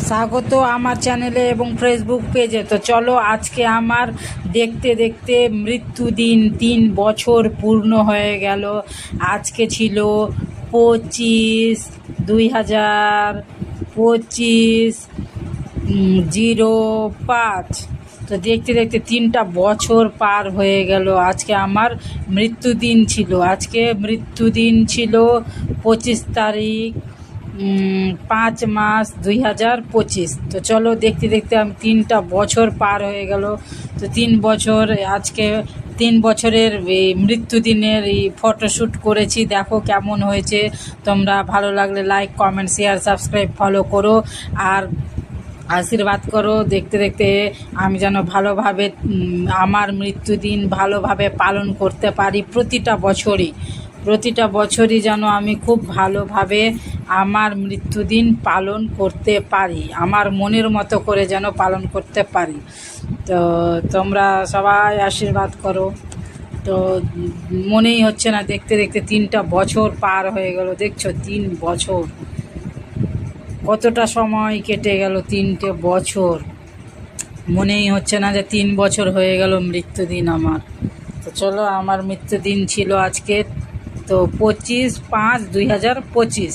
স্বাগত আমার চ্যানেলে এবং ফেসবুক পেজে। তো চলো আজকে আমার দেখতে দেখতে মৃত্যুদিন 3 বছর পূর্ণ হয়ে গেল। আজকে ছিল 25/2025/05। তো দেখতে দেখতে 3টা বছর পার হয়ে গেল। আজকে আমার মৃত্যুদিন ছিল। আজকে মৃত্যুদিন ছিল 25 তারিখ 5 মাস 2025। তো চলো দেখতে দেখতে আমি 3টা বছর পার হয়ে গেল। তো 3 বছর আজকে 3 বছরের এই মৃত্যুদিনের এই ফটোশ্যুট করেছি, দেখো কেমন হয়েছে। তোমরা ভালো লাগলে like, comment, share, subscribe, follow করো আর আশীর্বাদ করো। দেখতে দেখতে আমি যেন ভালোভাবে আমার মৃত্যুদিন ভালোভাবে পালন করতে পারি। প্রতিটা বছরই যেন আমি খুব ভালোভাবে আমার মৃত্যুদিন পালন করতে পারি, আমার মনের মতো করে যেন পালন করতে পারি। তো তোমরা সবাই আশীর্বাদ করো। তো মনেই হচ্ছে না, দেখতে দেখতে 3টা বছর পার হয়ে গেল। দেখছো 3 বছর কতটা সময় কেটে গেল। 3টে বছর মনেই হচ্ছে না যে 3 বছর হয়ে গেল মৃত্যুদিন আমার। তো চলো আমার মৃত্যুদিন ছিল আজকে তো 25/5/2025।